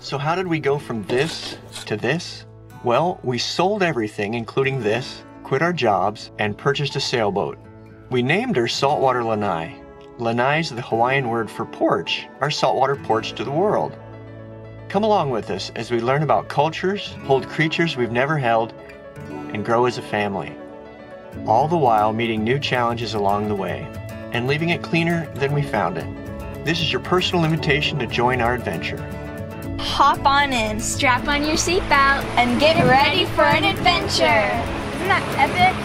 So how did we go from this to this? Well, we sold everything, including this, quit our jobs, and purchased a sailboat. We named her Saltwater Lanai. Lanai is the Hawaiian word for porch, our saltwater porch to the world. Come along with us as we learn about cultures, hold creatures we've never held, and grow as a family. All the while meeting new challenges along the way, and leaving it cleaner than we found it. This is your personal invitation to join our adventure. Hop on in, strap on your seatbelt, and get ready for an adventure. Isn't that epic?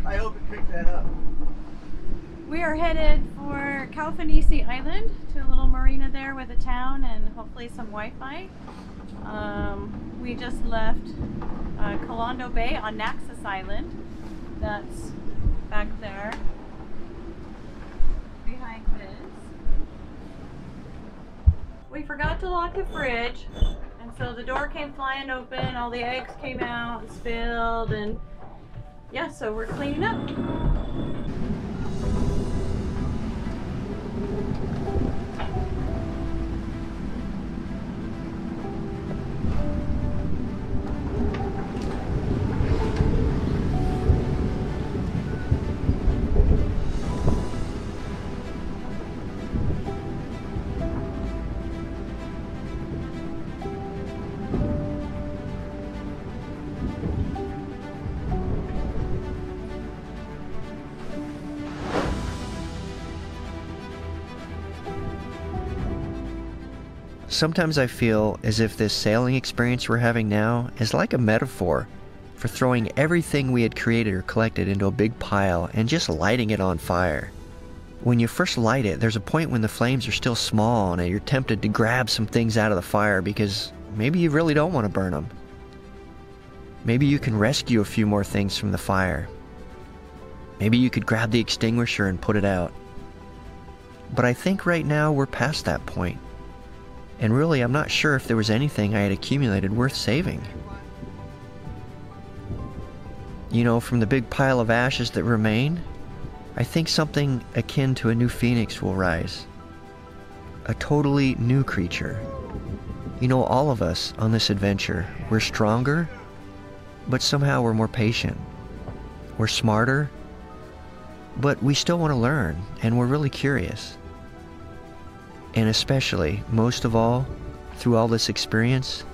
I hope it picked that up. We are headed for Kaufanisi Island, to a little marina there with a town and hopefully some Wi-Fi. We just left Kalondo Bay on Naxos Island. That's back there behind this. We forgot to lock the fridge, and so the door came flying open, all the eggs came out and spilled, and yeah, so we're cleaning up. Sometimes I feel as if this sailing experience we're having now is like a metaphor for throwing everything we had created or collected into a big pile and just lighting it on fire. When you first light it, there's a point when the flames are still small and you're tempted to grab some things out of the fire because maybe you really don't want to burn them. Maybe you can rescue a few more things from the fire. Maybe you could grab the extinguisher and put it out. But I think right now we're past that point. And really, I'm not sure if there was anything I had accumulated worth saving. You know, from the big pile of ashes that remain, I think something akin to a new phoenix will rise. A totally new creature. You know, all of us on this adventure, we're stronger, but somehow we're more patient. We're smarter, but we still want to learn, and we're really curious. And especially, most of all, through all this experience,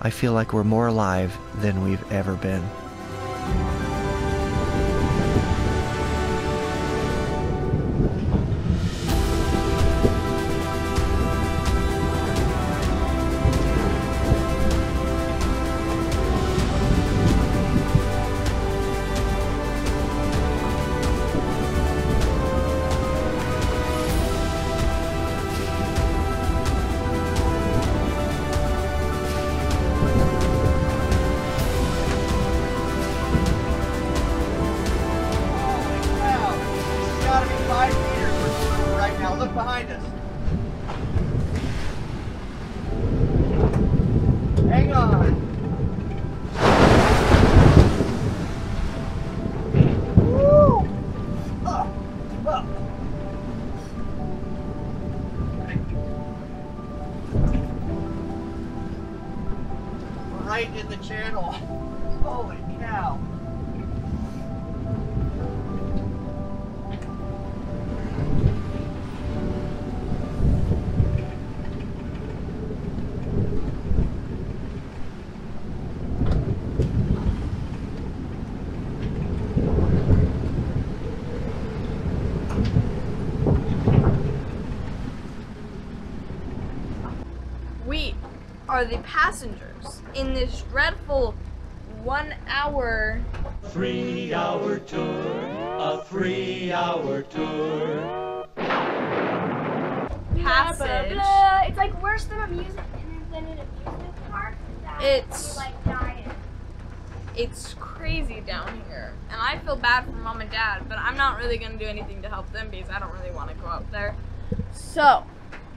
I feel like we're more alive than we've ever been. Behind us. Hang on. Woo! Right in the channel. Holy cow. We are the passengers in this dreadful 1 hour 3-hour tour, a 3-hour tour. passage. Blah, blah, blah. It's like worse than an amusement park. It's like dying. It's crazy down here, and I feel bad for mom and dad, but I'm not really gonna do anything to help them because I don't really want to go up there. So,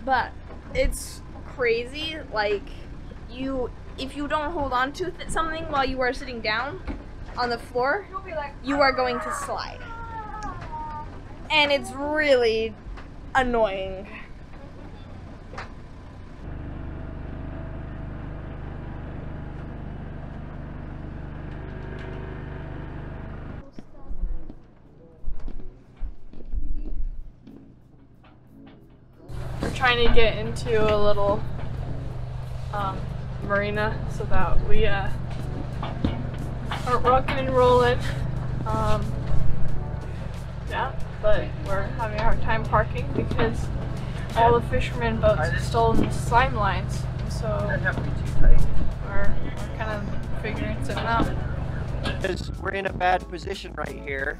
but it's crazy. Like, you if you don't hold on to something while you are sitting down on the floor, you are going to slide. And it's really annoying. We're trying to get into a little marina so that we aren't rocking and rolling. Yeah, but we're having a hard time parking because all the fishermen boats have stolen the slime lines, and so we're kind of figuring something out. Because we're in a bad position right here,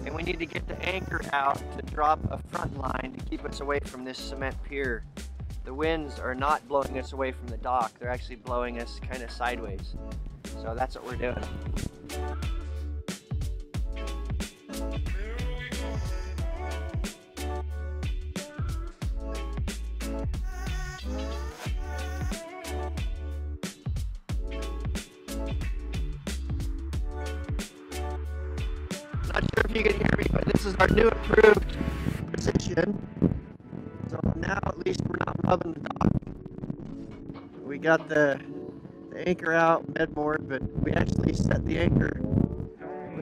and we need to get the anchor out to drop a front line to keep us away from this cement pier. The winds are not blowing us away from the dock, they're actually blowing us kind of sideways. So that's what we're doing. Not sure if you can hear me, but this is our new approved position. So now at least we're not rubbing the dock. We got the anchor out, med moored, but we actually set the anchor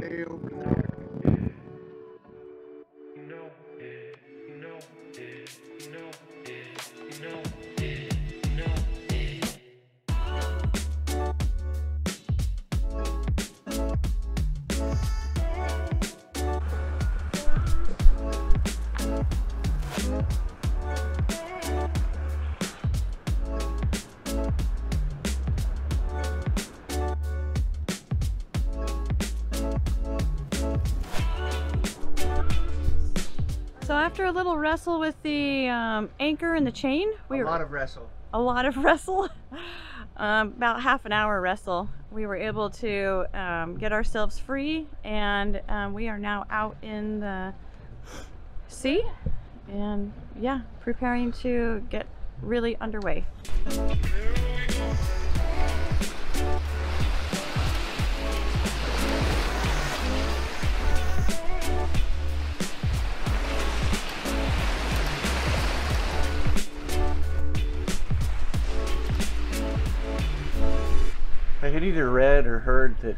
way over there. So after a little wrestle with the anchor and the chain, A lot of wrestle. About half an hour wrestle, we were able to get ourselves free, and we are now out in the sea, and yeah, preparing to get really underway. I had either read or heard that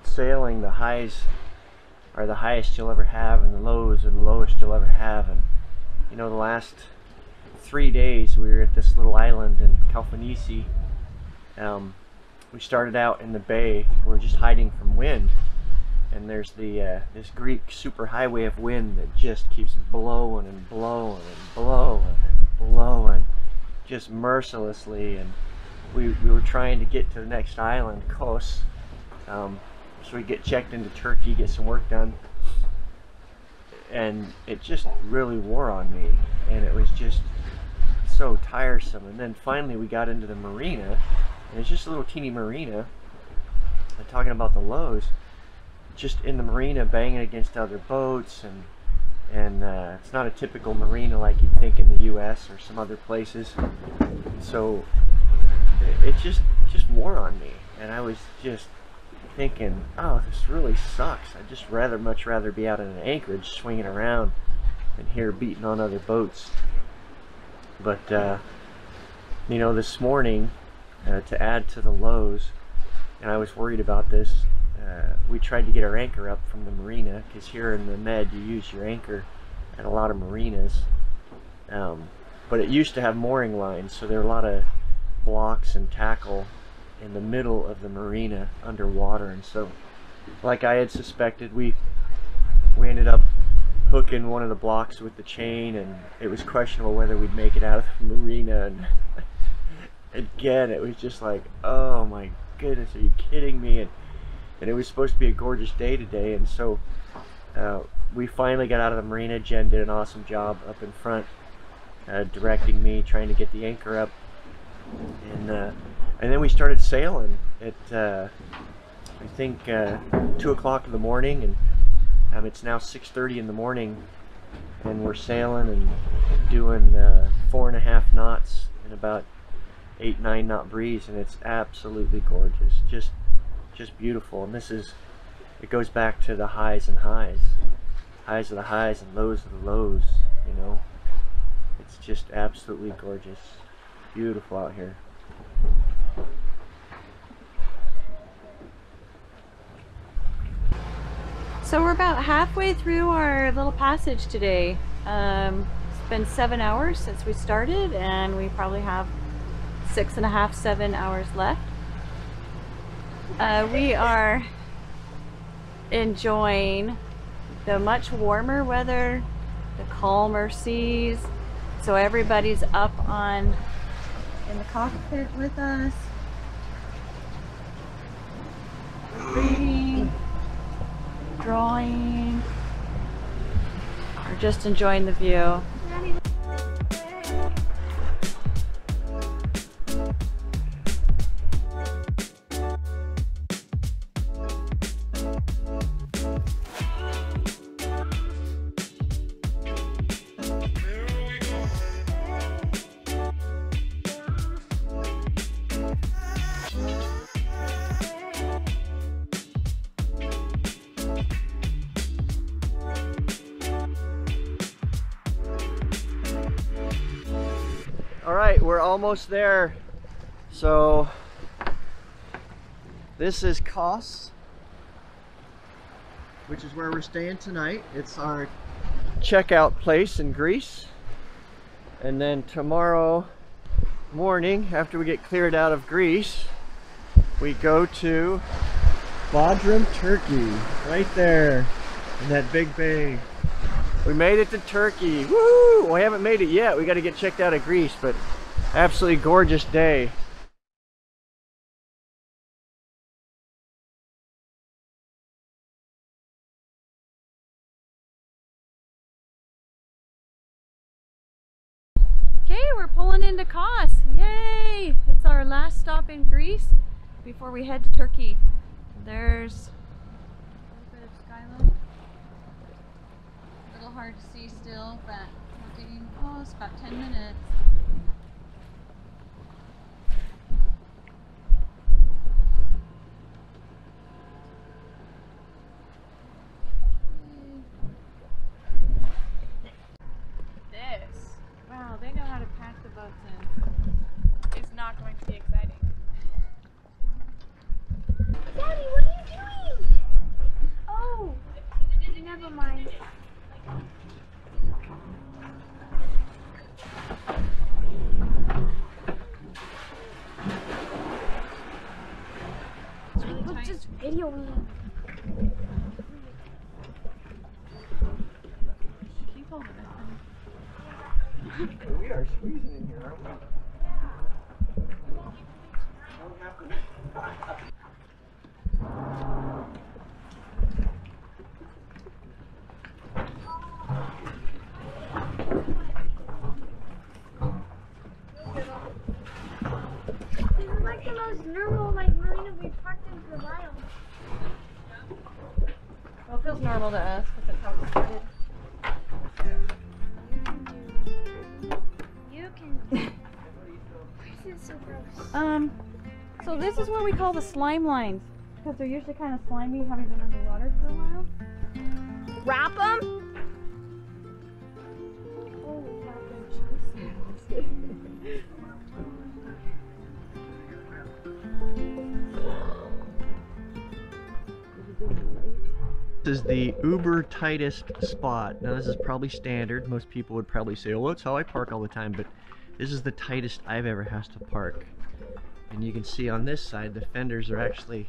sailing, the highs are the highest you'll ever have and the lows are the lowest you'll ever have. And you know, the last 3 days we were at this little island in Kalfanisi. We started out in the bay. We're just hiding from wind, and there's the this Greek superhighway of wind that just keeps blowing and blowing and blowing and blowing just mercilessly. And we were trying to get to the next island, Kos, so we get checked into Turkey, get some work done, and it just really wore on me, and it was just so tiresome. And then finally we got into the marina, and it's just a little teeny marina, and talking about the lows, just in the marina banging against other boats, and it's not a typical marina like you'd think in the US or some other places. So it just wore on me, and I was just thinking, oh, this really sucks. I'd just much rather be out in an anchorage swinging around than here beating on other boats. But you know, this morning, to add to the lows, and I was worried about this, we tried to get our anchor up from the marina, because here in the Med you use your anchor at a lot of marinas, but it used to have mooring lines, so there are a lot of blocks and tackle in the middle of the marina underwater. And so, like I had suspected, we ended up hooking one of the blocks with the chain, and it was questionable whether we'd make it out of the marina. And again, it was just like, oh my goodness, are you kidding me? And it was supposed to be a gorgeous day today, and so we finally got out of the marina. Jen did an awesome job up in front, directing me, trying to get the anchor up. And then we started sailing at I think 2 o'clock in the morning, and it's now 6:30 in the morning, and we're sailing and doing 4.5 knots in about 8-9 knot breeze, and it's absolutely gorgeous. Just beautiful. And it goes back to the highs and highs. Highs of the highs and lows of the lows, you know. It's just absolutely gorgeous. Beautiful out here. So we're about halfway through our little passage today. It's been 7 hours since we started, and we probably have 6.5, 7 hours left. We are enjoying the much warmer weather, the calmer seas. So everybody's up in the cockpit with us, reading, drawing, or just enjoying the view. Alright, we're almost there. So this is Kos, which is where we're staying tonight. It's our checkout place in Greece. And then tomorrow morning, after we get cleared out of Greece, we go to Bodrum, Turkey. Right there in that big bay. We made it to Turkey. Woo! Well, we haven't made it yet. We got to get checked out of Greece, but absolutely gorgeous day. Okay, we're pulling into Kos. Yay! It's our last stop in Greece before we head to Turkey. There's a little bit of skyline. A little hard to see still, but we're getting close, about 10 minutes. This Wow, they know how to pack the boats in. is not going to be exciting. Daddy, what are you doing? Oh, never mind. Look, just video me. Keep holding it. We are squeezing in here, aren't we? This is like the most normal marina we've parked in for a while. Well, it feels normal to us because that's how we started. You can. This is so gross. So this is what we call the slime lines because they're usually kind of slimy, having been underwater for a while. Wrap them? Holy mac and cheese. This is the uber tightest spot. Now this is probably standard. Most people would probably say, oh, that's how I park all the time, but this is the tightest I've ever had to park. And you can see on this side, the fenders are actually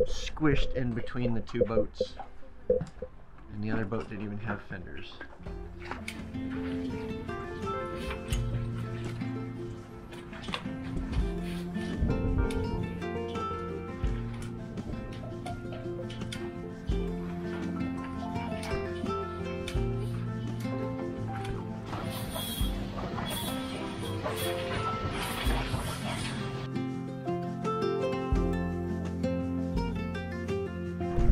squished in between the two boats. And the other boat didn't even have fenders.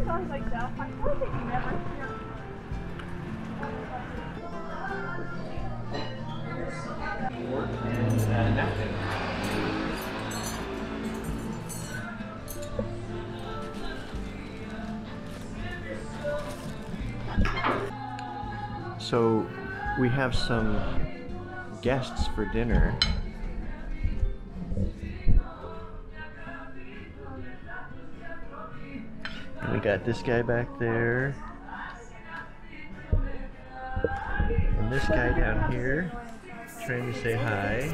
Sounds like that. I feel like you never hear. And napkin. So we have some guests for dinner. And we got this guy back there. And this guy down here trying to say hi.